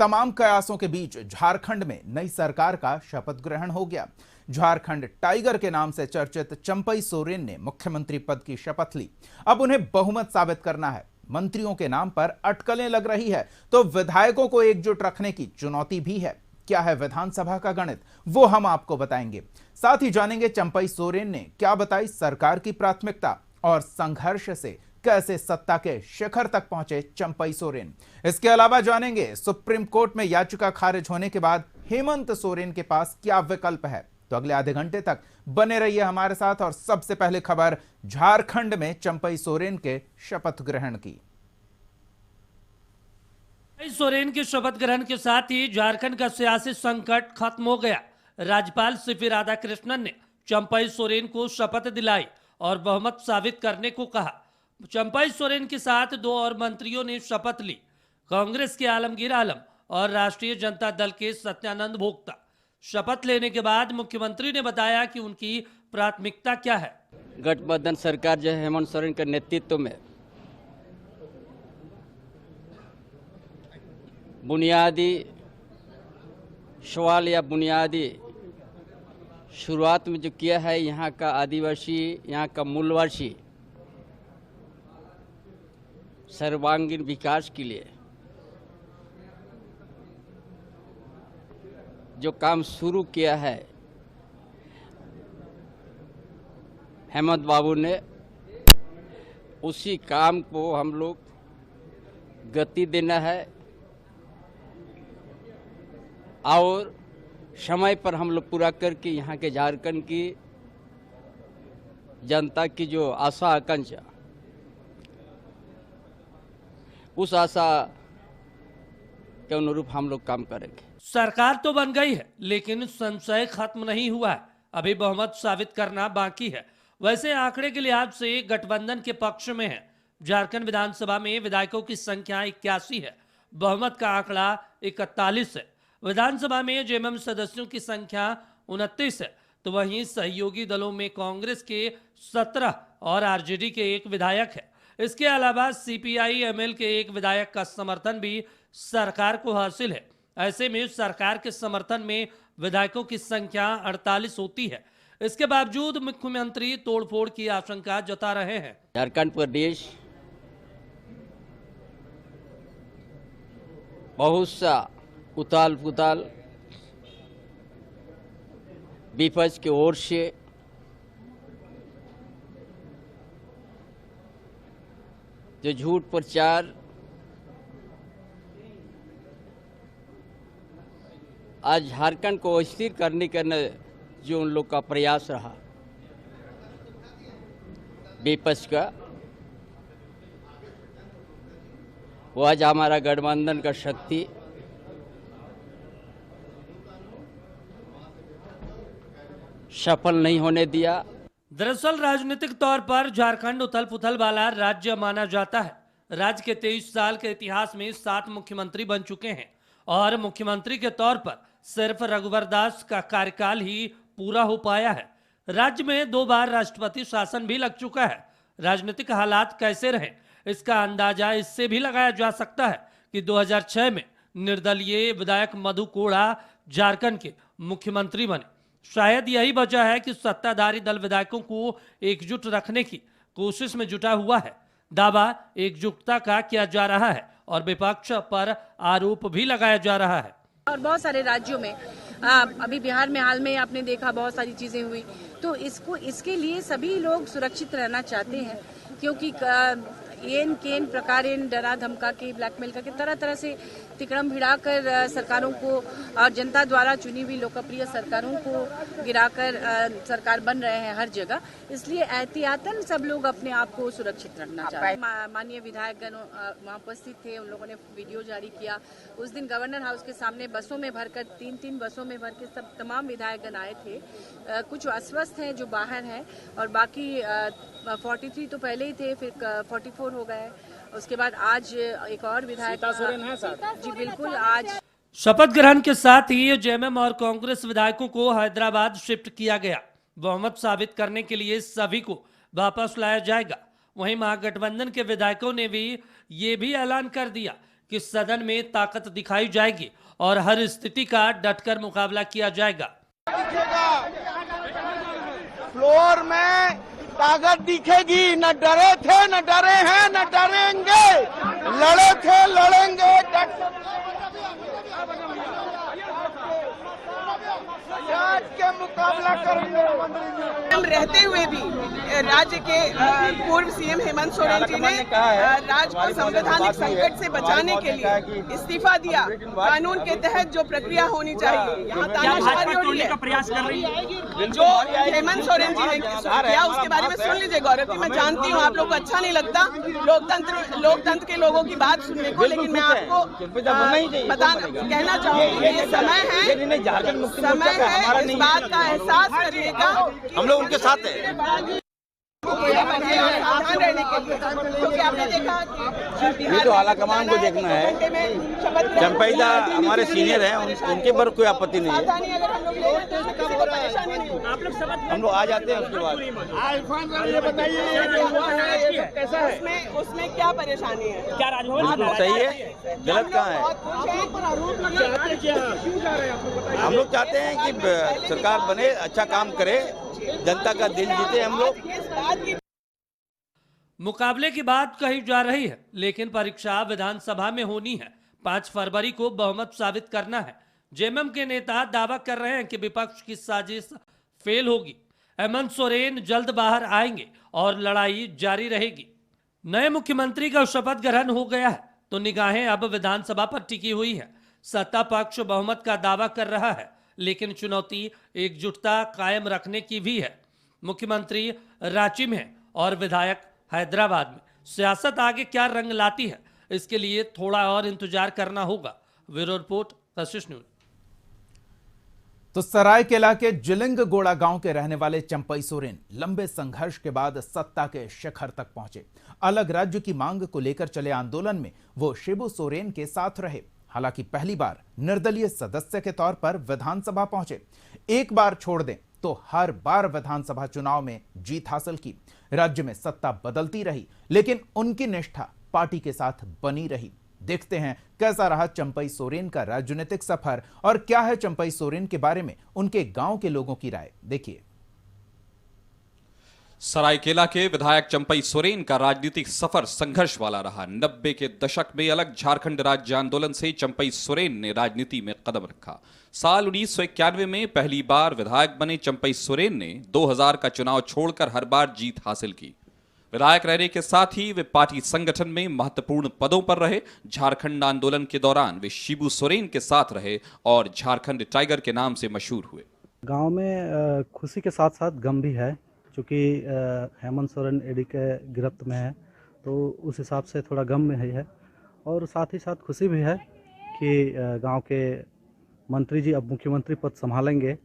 तमाम कयासों के बीच झारखंड में नई सरकार का शपथ ग्रहण हो गया। झारखंड टाइगर के नाम से चर्चित चंपई सोरेन ने मुख्यमंत्री पद की शपथ ली। अब उन्हें बहुमत साबित करना है। मंत्रियों के नाम पर अटकलें लग रही है तो विधायकों को एकजुट रखने की चुनौती भी है। क्या है विधानसभा का गणित, वो हम आपको बताएंगे। साथ ही जानेंगे चंपई सोरेन ने क्या बताई सरकार की प्राथमिकता और संघर्ष से कैसे सत्ता के शिखर तक पहुंचे चंपई सोरेन। इसके अलावा जानेंगे सुप्रीम कोर्ट में याचिका खारिज होने के बाद हेमंत सोरेन के पास क्या विकल्प है। तो अगले आधे घंटे तक बने रहिए हमारे साथ। और सबसे पहले खबर झारखंड में चंपई सोरेन के शपथ ग्रहण की। सोरेन के शपथ ग्रहण के साथ ही झारखंड का सियासी संकट खत्म हो गया। राज्यपाल सीपी राधाकृष्णन ने चंपई सोरेन को शपथ दिलाई और बहुमत साबित करने को कहा। चंपई सोरेन के साथ दो और मंत्रियों ने शपथ ली, कांग्रेस के आलमगीर आलम और राष्ट्रीय जनता दल के सत्यानंद भोक्ता। शपथ लेने के बाद मुख्यमंत्री ने बताया कि उनकी प्राथमिकता क्या है। गठबंधन सरकार जो है हेमंत सोरेन के नेतृत्व में बुनियादी सवाल या बुनियादी शुरुआत में जो किया है, यहाँ का आदिवासी, यहाँ का मूलवासी सर्वांगीण विकास के लिए जो काम शुरू किया है हेमंत बाबू ने, उसी काम को हम लोग गति देना है और समय पर हम लोग पूरा करके यहाँ के झारखंड की जनता की जो आशा आकांक्षा, उस आशा के अनुरूप हम लोग काम करेंगे। सरकार तो बन गई है लेकिन संशय खत्म नहीं हुआ है, अभी बहुमत साबित करना बाकी है। वैसे आंकड़े के लिहाज से गठबंधन के पक्ष में है। झारखंड विधानसभा में विधायकों की संख्या 81 है, बहुमत का आंकड़ा 41 है। विधानसभा में जेएमएम सदस्यों की संख्या 29 है, तो वहीं सहयोगी दलों में कांग्रेस के 17 और आरजेडी के 1 विधायक है। इसके अलावा सीपीआई एमएल के 1 विधायक का समर्थन भी सरकार को हासिल है। ऐसे में सरकार के समर्थन में विधायकों की संख्या 48 होती है। इसके बावजूद मुख्यमंत्री तोड़फोड़ की आशंका जता रहे हैं। झारखंड प्रदेश बहुत सा उताल पुताल विपक्ष की ओर से जो झूठ प्रचार आज झारखंड को अस्थिर करने का जो उन लोग का प्रयास रहा विपक्ष का, वो आज हमारा गठबंधन का शक्ति सफल नहीं होने दिया। दरअसल राजनीतिक तौर पर झारखंड उथल पुथल वाला राज्य माना जाता है। राज्य के 23 साल के इतिहास में 7 मुख्यमंत्री बन चुके हैं और मुख्यमंत्री के तौर पर सिर्फ रघुवर दास का कार्यकाल ही पूरा हो पाया है। राज्य में 2 बार राष्ट्रपति शासन भी लग चुका है। राजनीतिक हालात कैसे रहे, इसका अंदाजा इससे भी लगाया जा सकता है कि 2006 में निर्दलीय विधायक मधु कोड़ा झारखंड के मुख्यमंत्री बने। शायद यही वजह है कि सत्ताधारी दल विधायकों को एकजुट रखने की कोशिश में जुटा हुआ है। दावा एकजुटता का किया जा रहा है और विपक्ष पर आरोप भी लगाया जा रहा है। और बहुत सारे राज्यों में अभी बिहार में हाल में आपने देखा बहुत सारी चीजें हुई, तो इसके लिए सभी लोग सुरक्षित रहना चाहते हैं, क्योंकि एन केन प्रकार डरा धमका के ब्लैकमेल करके तरह तरह से तिकड़म भिड़ाकर सरकारों को और जनता द्वारा चुनी हुई लोकप्रिय सरकारों को गिराकर सरकार बन रहे हैं हर जगह। इसलिए एहतियातन सब लोग अपने आप को सुरक्षित रखना चाहते हैं। माननीय विधायकगण वहाँ उपस्थित थे, उन लोगों ने वीडियो जारी किया। उस दिन गवर्नर हाउस के सामने बसों में भरकर 3-3 बसों में भर के सब तमाम विधायकगण आए थे। कुछ अस्वस्थ हैं जो बाहर हैं और बाकी 43 तो पहले ही थे, फिर 44 हो गए। उसके बाद आज एक और विधायक जी बिल्कुल आज शपथ ग्रहण के साथ ही जेएमएम और कांग्रेस विधायकों को हैदराबाद शिफ्ट किया गया। बहुमत साबित करने के लिए सभी को वापस लाया जाएगा। वहीं महागठबंधन के विधायकों ने भी ये भी ऐलान कर दिया कि सदन में ताकत दिखाई जाएगी और हर स्थिति का डटकर मुकाबला किया जाएगा। फ्लोर में ताकत दिखेगी, न डरे थे न डरे हैं न डरेंगे, लड़े थे लड़ेंगे, डट के मुकाबला करेंगे। हम रहते हुए भी राज्य के पूर्व सीएम हेमंत सोरेन जी ने राज्य को संवैधानिक संकट से बचाने के लिए इस्तीफा दिया। कानून के तहत जो प्रक्रिया होनी चाहिए, यहाँ तानाशाही हो रही है। प्रयास कर रही है जो हेमंत सोरेन जी ने किया उसके बारे में सुन लीजिए गौरव जी। मैं जानती हूँ आप लोग को अच्छा नहीं लगता लोकतंत्र के लोगों की बात सुनने को, लेकिन मैं आपको कहना चाहूँगी ये समय है इस बात का एहसास करने का। हम लोग उनके साथ हैं। सावधान रहने के लिए, क्योंकि आपने देखा कि ये तो आला कमान को देखना है। चंपैदा हमारे सीनियर हैं, उनके पर कोई आपत्ति नहीं है। अगर हम लोग ले रहे हैं तो किसी को परेशानी नहीं होगी। आप लोग शपथ हम लोग आ जाते हैं उसके बाद। उसमें क्या परेशानी है? क्या राजभवन सही है, गलत कहाँ है? हम लोग चाहते हैं कि सरकार बने, अच्छा काम करे, जनता का दिल जीते हम लोग। मुकाबले की बात कही जा रही है, लेकिन परीक्षा विधानसभा में होनी है। 5 फरवरी को बहुमत साबित करना है। जेएमएम के नेता दावा कर रहे हैं कि विपक्ष की साजिश फेल होगी। हेमंत सोरेन जल्द बाहर आएंगे और लड़ाई जारी रहेगी। नए मुख्यमंत्री का शपथ ग्रहण हो गया है तो निगाहें अब विधानसभा पर टिकी हुई है। सत्ता पक्ष बहुमत का दावा कर रहा है, लेकिन चुनौती एकजुटता कायम रखने की भी है। मुख्यमंत्री रांची में है और विधायक हैदराबाद में। सियासत आगे क्या रंग लाती है, इसके लिए थोड़ा और इंतजार करना होगा। ब्यूरो रिपोर्ट, कशिश न्यूज। तो सरायकेला के जिलिंगगोड़ा गांव के रहने वाले चंपई सोरेन लंबे संघर्ष के बाद सत्ता के शिखर तक पहुंचे। अलग राज्य की मांग को लेकर चले आंदोलन में वो शिबू सोरेन के साथ रहे। हालांकि पहली बार निर्दलीय सदस्य के तौर पर विधानसभा पहुंचे। एक बार छोड़ दें तो हर बार विधानसभा चुनाव में जीत हासिल की। राज्य में सत्ता बदलती रही, लेकिन उनकी निष्ठा पार्टी के साथ बनी रही। देखते हैं कैसा रहा चंपई सोरेन का राजनीतिक सफर और क्या है चंपई सोरेन के बारे में उनके गांव के लोगों की राय। देखिए। सरायकेला के विधायक चंपई सोरेन का राजनीतिक सफर संघर्ष वाला रहा। 90 के दशक में अलग झारखंड राज्य आंदोलन से चंपई सोरेन ने राजनीति में कदम रखा। साल 1991 में पहली बार विधायक बने चंपई सोरेन ने 2000 का चुनाव छोड़कर हर बार जीत हासिल की। विधायक रहने के साथ ही वे पार्टी संगठन में महत्वपूर्ण पदों पर रहे। झारखंड आंदोलन के दौरान वे शिबू सोरेन के साथ रहे और झारखंड टाइगर के नाम से मशहूर हुए। गांव में खुशी के साथ साथ गम भी है, क्योंकि हेमंत सोरेन ईडी के गिरफ्त में है, तो उस हिसाब से थोड़ा गम में है। और साथ ही साथ खुशी भी है कि गांव के मंत्री जी अब मुख्यमंत्री पद संभालेंगे।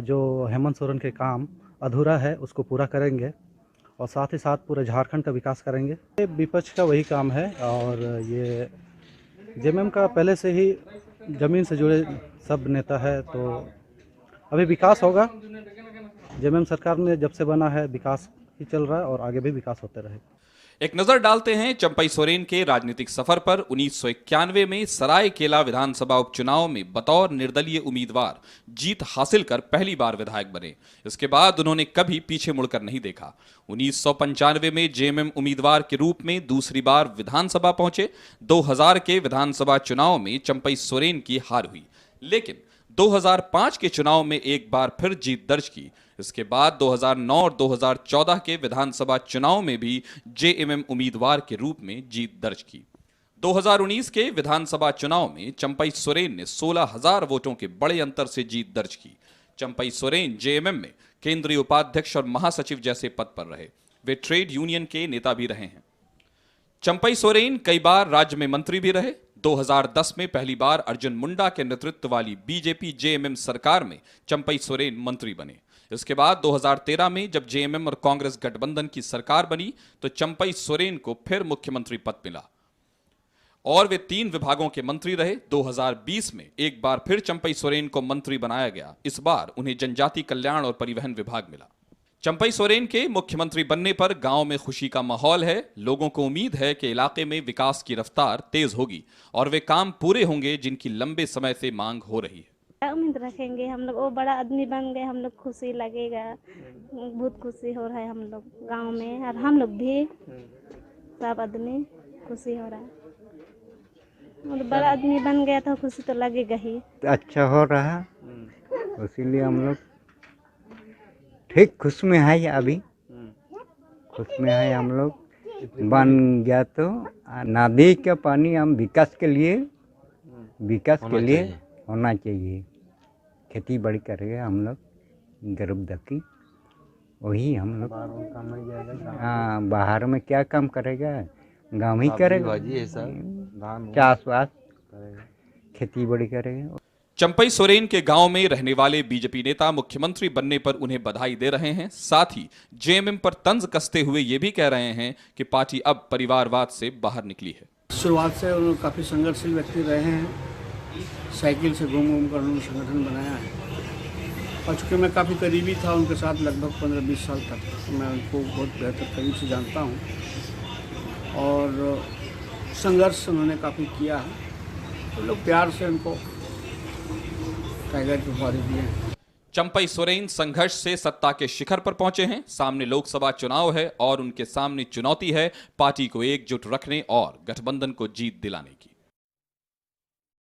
जो हेमंत सोरेन के काम अधूरा है उसको पूरा करेंगे और साथ ही साथ पूरे झारखंड का विकास करेंगे। ये विपक्ष का वही काम है और ये जेएमएम का पहले से ही ज़मीन से जुड़े सब नेता है, तो अभी विकास होगा। जेएमएम सरकार ने जब से बना है विकास ही चल रहा है और आगे भी विकास होते रहे। एक नजर डालते हैं चंपई सोरेन के राजनीतिक सफर पर। 1991 में सरायकेला विधानसभा उपचुनाव में बतौर निर्दलीय उम्मीदवार जीत हासिल कर पहली बार विधायक बने। इसके बाद उन्होंने कभी पीछे मुड़कर नहीं देखा। 1995 में जेएमएम उम्मीदवार के रूप में दूसरी बार विधानसभा पहुंचे। 2000 के विधानसभा चुनाव में चंपई सोरेन की हार हुई, लेकिन 2005 के चुनाव में एक बार फिर जीत दर्ज की। इसके बाद 2009 और 2014 के विधानसभा चुनाव में भी जेएमएम उम्मीदवार के रूप में जीत दर्ज की। 2019 के विधानसभा चुनाव में चंपई सोरेन ने 16,000 वोटों के बड़े अंतर से जीत दर्ज की। चंपई सोरेन जेएमएम में केंद्रीय उपाध्यक्ष और महासचिव जैसे पद पर रहे। वे ट्रेड यूनियन के नेता भी रहे हैं। चंपई सोरेन कई बार राज्य में मंत्री भी रहे। 2010 में पहली बार अर्जुन मुंडा के नेतृत्व वाली बीजेपी जेएमएम सरकार में चंपई सोरेन मंत्री बने। इसके बाद 2013 में जब जेएमएम और कांग्रेस गठबंधन की सरकार बनी तो चंपई सोरेन को फिर मुख्यमंत्री पद मिला और वे 3 विभागों के मंत्री रहे। 2020 में एक बार फिर चंपई सोरेन को मंत्री बनाया गया। इस बार उन्हें जनजाति कल्याण और परिवहन विभाग मिला। चंपई सोरेन के मुख्यमंत्री बनने पर गांव में खुशी का माहौल है। लोगों को उम्मीद है कि इलाके में विकास की रफ्तार तेज होगी और वे काम पूरे होंगे जिनकी लंबे समय से मांग हो रही है। उम्मीद रखेंगे हम लोग, वो बड़ा आदमी बन गए, हम लोग खुशी लगेगा, बहुत खुशी हो रहा है हम लोग गांव में, और हम लोग भी सब आदमी खुशी हो रहा है। मतलब बड़ा आदमी बन गया तो खुशी तो लगेगा ही। अच्छा हो रहा, इसीलिए हम लोग ठीक खुश में है। अभी खुश में है हम लोग। बन गया तो नदी का पानी हम विकास के लिए होना चाहिए। खेती बाड़ी करेंगे हम लोग, गरीब दुखी वही हम लोग। हाँ, बाहर में क्या काम करेगा, गाँव ही करेगा, चाष वास खेती बाड़ी करेगा। चंपई सोरेन के गांव में रहने वाले बीजेपी नेता मुख्यमंत्री बनने पर उन्हें बधाई दे रहे हैं। साथ ही जेएमएम पर तंज कसते हुए ये भी कह रहे हैं कि पार्टी अब परिवारवाद से बाहर निकली है। शुरुआत से उन्होंने काफ़ी संघर्षशील व्यक्ति रहे हैं। साइकिल से घूम कर उन्होंने संगठन बनाया है, और चूँकि मैं काफ़ी करीबी था उनके साथ लगभग 15-20 साल तक, तो मैं उनको बहुत बेहतर करीब से जानता हूँ, और संघर्ष उन्होंने काफ़ी किया है। तो लोग प्यार से उनको टाइगर की उपाधि दिए। चंपई सोरेन संघर्ष से सत्ता के शिखर पर पहुंचे हैं। सामने लोकसभा चुनाव है और उनके सामने चुनौती है पार्टी को एकजुट रखने और गठबंधन को जीत दिलाने की।